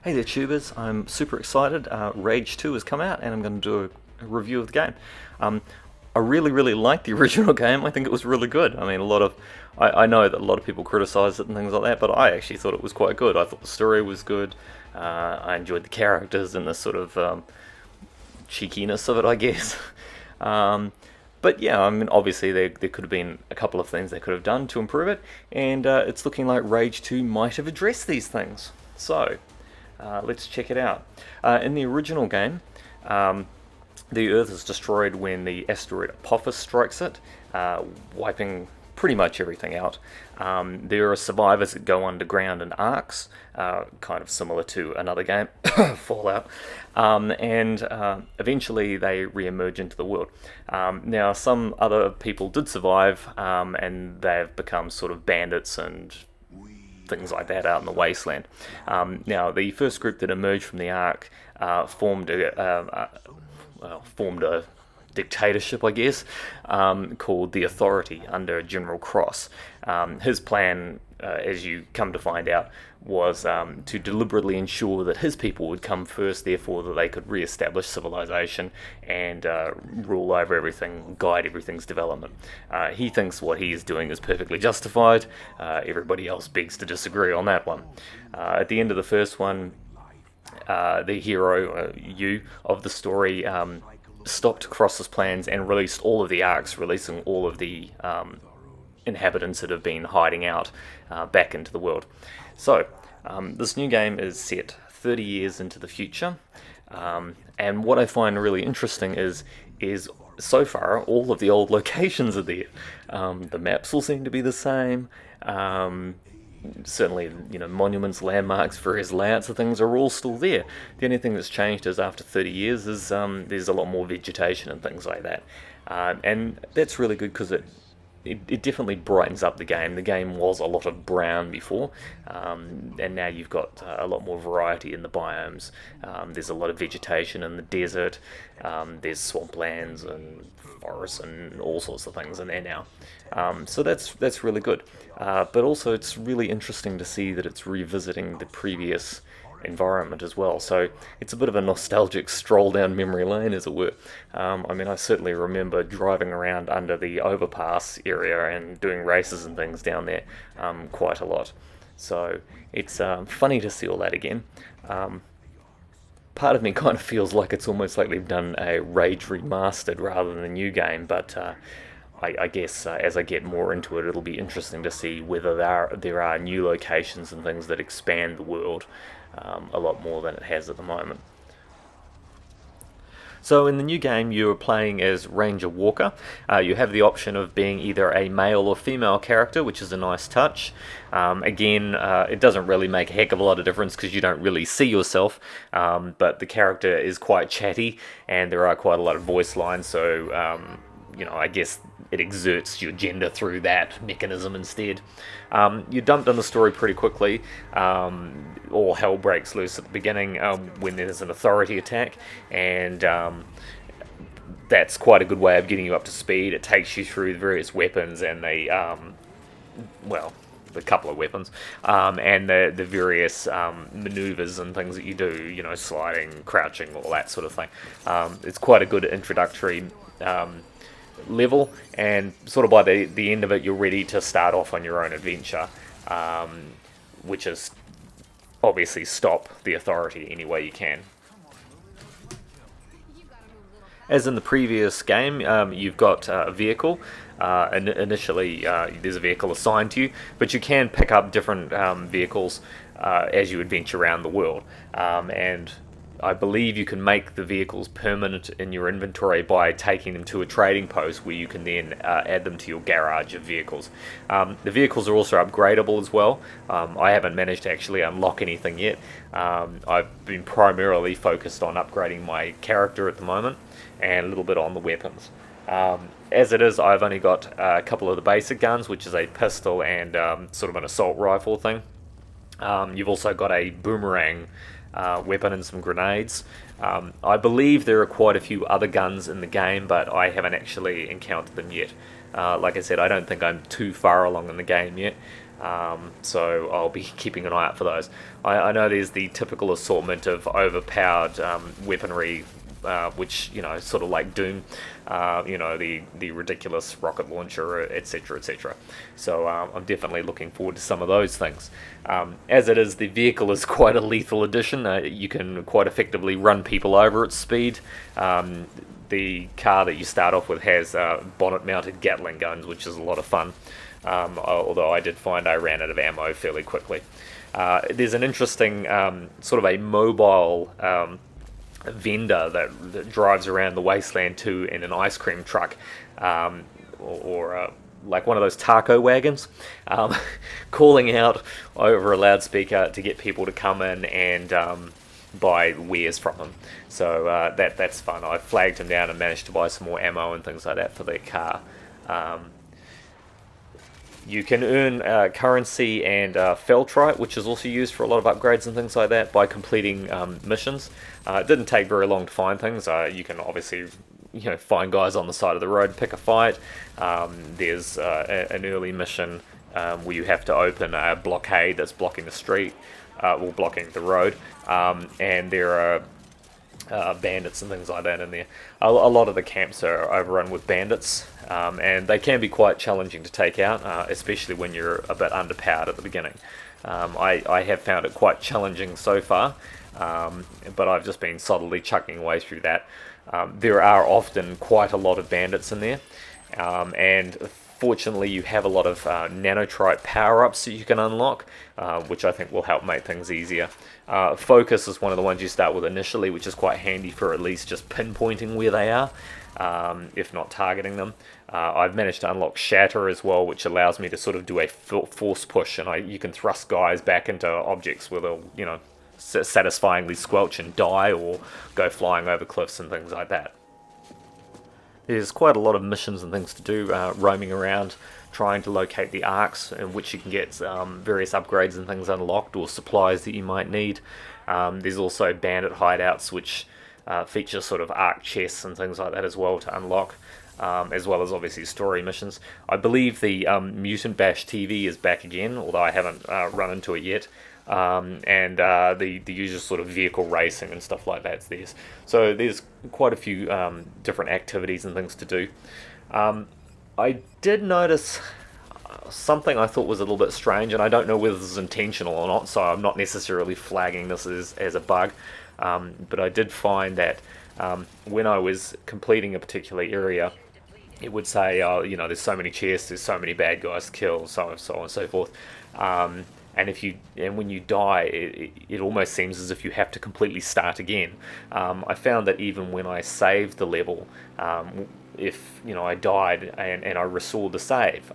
Hey there, tubers. I'm super excited. Rage 2 has come out, and I'm going to do a review of the game. Um, I really liked the original game. I think it was really good. I mean, I know that a lot of people criticised it and things like that, but I actually thought it was quite good. I thought the story was good. I enjoyed the characters and the sort of cheekiness of it, I guess. Um, but yeah, I mean, obviously there could have been a couple of things they could have done to improve it, and it's looking like Rage 2 might have addressed these things. So, let's check it out. In the original game, the Earth is destroyed when the asteroid Apophis strikes it, wiping pretty much everything out. There are survivors that go underground in arcs, kind of similar to another game, Fallout, and eventually they re-emerge into the world. Now, some other people did survive, and they've become sort of bandits and things like that out in the wasteland. Now, the first group that emerged from the Ark formed a dictatorship, I guess, called the Authority under General Cross. His plan, as you come to find out, was to deliberately ensure that his people would come first, therefore that they could re-establish civilization and rule over everything, guide everything's development. He thinks what he is doing is perfectly justified. Everybody else begs to disagree on that one. At the end of the first one, the hero, you, of the story, stopped Cross's plans and released all of the arcs, releasing all of the inhabitants that have been hiding out back into the world. So, this new game is set 30 years into the future, and what I find really interesting is so far all of the old locations are there. The maps all seem to be the same. Certainly, monuments, landmarks, various layouts of things are all still there. The only thing that's changed is after 30 years is there's a lot more vegetation and things like that. And that's really good because it definitely brightens up the game. The game was a lot of brown before, and now you've got a lot more variety in the biomes. There's a lot of vegetation in the desert. There's swamplands and forests and all sorts of things in there now. So that's really good. But also it's really interesting to see that it's revisiting the previous environment as well. So it's a bit of a nostalgic stroll down memory lane, as it were. I mean, I certainly remember driving around under the overpass area and doing races and things down there quite a lot. So it's funny to see all that again. Part of me kind of feels like it's almost like they've done a Rage remastered rather than a new game, but I guess as I get more into it, it'll be interesting to see whether there are new locations and things that expand the world a lot more than it has at the moment. So in the new game, you are playing as Ranger Walker. You have the option of being either a male or female character, which is a nice touch. Again, it doesn't really make a heck of a lot of difference because you don't really see yourself, but the character is quite chatty, and there are quite a lot of voice lines, so I guess it exerts your gender through that mechanism instead. You're dumped on the story pretty quickly. All hell breaks loose at the beginning when there's an authority attack, and that's quite a good way of getting you up to speed. It takes you through the various weapons and the couple of weapons, and the various maneuvers and things that you do, sliding, crouching, all that sort of thing. It's quite a good introductory level, and sort of by the end of it, you're ready to start off on your own adventure, which is obviously stop the authority any way you can. As in the previous game, you've got a vehicle. Initially, there's a vehicle assigned to you, but you can pick up different vehicles as you adventure around the world. And I believe you can make the vehicles permanent in your inventory by taking them to a trading post where you can then add them to your garage of vehicles. The vehicles are also upgradable as well. I haven't managed to actually unlock anything yet. I've been primarily focused on upgrading my character at the moment and a little bit on the weapons. As it is, I've only got a couple of the basic guns, which is a pistol and sort of an assault rifle thing. You've also got a boomerang weapon and some grenades. I believe there are quite a few other guns in the game, but I haven't actually encountered them yet. Like I said, I don't think I'm too far along in the game yet. So I'll be keeping an eye out for those. I know there's the typical assortment of overpowered weaponry, which, sort of like Doom, the ridiculous rocket launcher, etc., etc. So I'm definitely looking forward to some of those things. As it is, the vehicle is quite a lethal addition. You can quite effectively run people over at speed. The car that you start off with has bonnet-mounted Gatling guns, which is a lot of fun. Although I did find I ran out of ammo fairly quickly. There's an interesting sort of a mobile vendor that drives around the wasteland too in an ice cream truck, or like one of those taco wagons, calling out over a loudspeaker to get people to come in and buy wares from him. So that's fun. I flagged him down and managed to buy some more ammo and things like that for their car. You can earn currency and feltrite, which is also used for a lot of upgrades and things like that, by completing missions. It didn't take very long to find things. You can obviously find guys on the side of the road, pick a fight. There's an early mission where you have to open a blockade that's blocking the street, or blocking the road, and there are bandits and things like that in there. A lot of the camps are overrun with bandits, and they can be quite challenging to take out, especially when you're a bit underpowered at the beginning. I have found it quite challenging so far, but I've just been solidly chucking away through that. There are often quite a lot of bandits in there, and fortunately you have a lot of nanotrite power-ups that you can unlock, which I think will help make things easier. Focus is one of the ones you start with initially, which is quite handy for at least just pinpointing where they are, if not targeting them. I've managed to unlock Shatter as well, which allows me to sort of do a force push, and you can thrust guys back into objects where they'll, satisfyingly squelch and die, or go flying over cliffs and things like that. There's quite a lot of missions and things to do, roaming around, trying to locate the arcs in which you can get various upgrades and things unlocked, or supplies that you might need. There's also bandit hideouts, which feature sort of arc chests and things like that as well to unlock, as well as obviously story missions. I believe the Mutant Bash TV is back again, although I haven't run into it yet. And the usual sort of vehicle racing and stuff like that's there. So there's quite a few different activities and things to do. I did notice something I thought was a little bit strange, and I don't know whether this is intentional or not, so I'm not necessarily flagging this as a bug. But I did find that when I was completing a particular area, it would say, there's so many chests, there's so many bad guys to kill, so on and so forth. And when you die, it almost seems as if you have to completely start again. I found that even when I saved the level, if I died and I restored the save,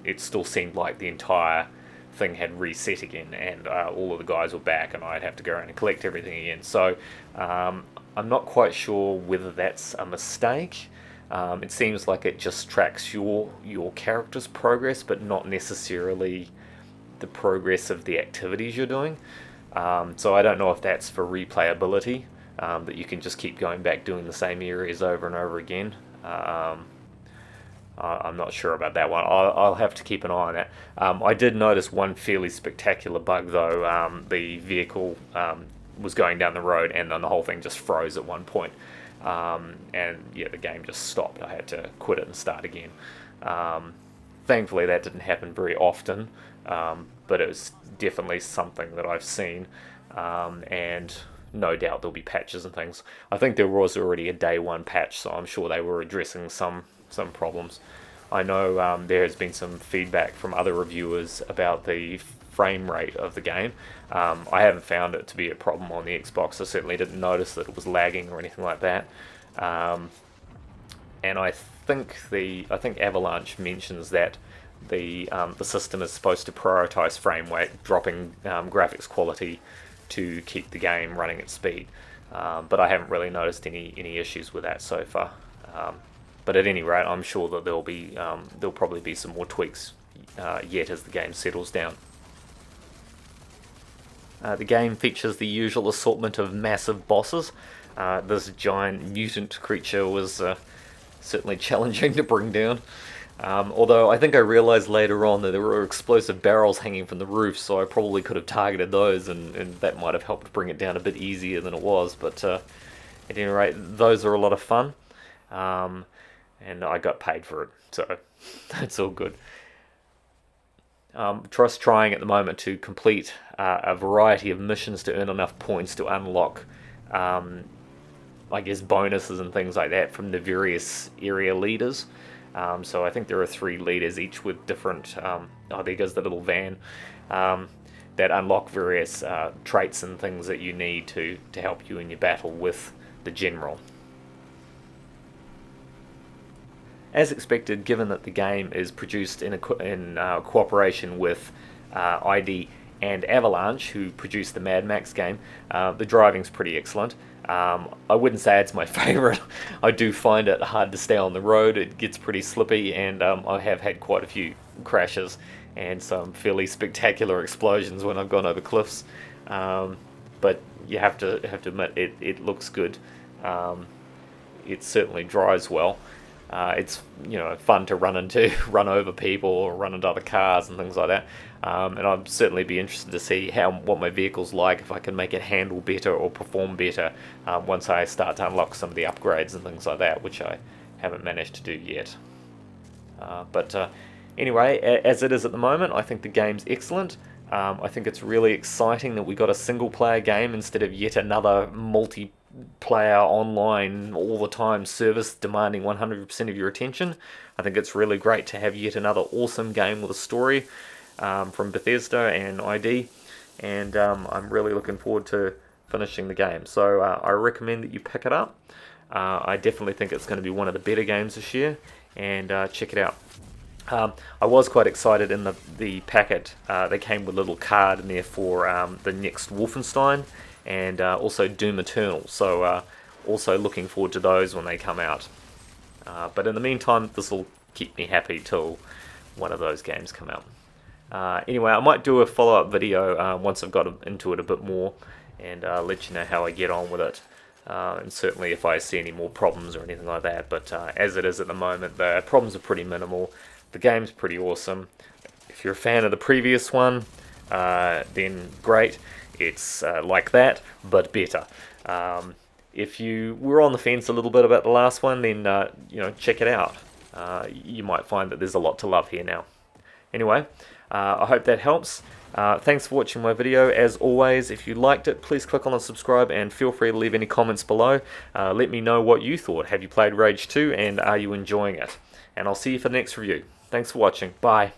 it still seemed like the entire thing had reset again, and all of the guys were back, and I'd have to go around and collect everything again. So I'm not quite sure whether that's a mistake. It seems like it just tracks your character's progress, but not necessarily the progress of the activities you're doing. So I don't know if that's for replayability, that you can just keep going back doing the same areas over and over again. I'm not sure about that one. I'll have to keep an eye on that. I did notice one fairly spectacular bug though. The vehicle was going down the road, and then the whole thing just froze at one point. And yeah, the game just stopped. I had to quit it and start again. Thankfully that didn't happen very often, but it was definitely something that I've seen, and no doubt there'll be patches and things. I think there was already a day one patch, so I'm sure they were addressing some problems. I know there has been some feedback from other reviewers about the frame rate of the game. I haven't found it to be a problem on the Xbox. I certainly didn't notice that it was lagging or anything like that. And I think Avalanche mentions that the system is supposed to prioritize frame rate, dropping graphics quality to keep the game running at speed. But I haven't really noticed any issues with that so far. But at any rate, I'm sure that there'll probably be some more tweaks yet as the game settles down. The game features the usual assortment of massive bosses. This giant mutant creature was certainly challenging to bring down. Although I think I realized later on that there were explosive barrels hanging from the roof, so I probably could have targeted those, and that might have helped bring it down a bit easier than it was. But at any rate, those are a lot of fun, and I got paid for it, so that's all good. Just trying at the moment to complete a variety of missions to earn enough points to unlock, I guess, bonuses and things like that from the various area leaders. So I think there are 3 leaders, each with different, there goes the little van, that unlock various traits and things that you need to help you in your battle with the general. As expected, given that the game is produced in cooperation with ID and Avalanche, who produced the Mad Max game, the driving's pretty excellent. I wouldn't say it's my favourite. I do find it hard to stay on the road. It gets pretty slippy, and I have had quite a few crashes and some fairly spectacular explosions when I've gone over cliffs. But you have to admit, it looks good. It certainly drives well. It's fun to run over people or run into other cars and things like that. And I'd certainly be interested to see what my vehicle's like, if I can make it handle better or perform better once I start to unlock some of the upgrades and things like that, which I haven't managed to do yet. But anyway, as it is at the moment, I think the game's excellent. I think it's really exciting that we got a single-player game instead of yet another multiplayer online all the time service demanding 100% of your attention. I think it's really great to have yet another awesome game with a story from Bethesda and ID, and I'm really looking forward to finishing the game. So I recommend that you pick it up. I definitely think it's going to be one of the better games this year, and check it out. I was quite excited in the packet. They came with a little card in there for the next Wolfenstein, and also Doom Eternal, so also looking forward to those when they come out. But in the meantime, this will keep me happy till one of those games come out. Anyway, I might do a follow-up video once I've got into it a bit more, and let you know how I get on with it, and certainly if I see any more problems or anything like that. But as it is at the moment, the problems are pretty minimal. The game's pretty awesome. If you're a fan of the previous one, then great. It's like that, but better. If you were on the fence a little bit about the last one, then check it out. You might find that there's a lot to love here now. Anyway, I hope that helps. Thanks for watching my video. As always, if you liked it, please click on the subscribe and feel free to leave any comments below. Let me know what you thought. Have you played Rage 2 and are you enjoying it? And I'll see you for the next review. Thanks for watching. Bye.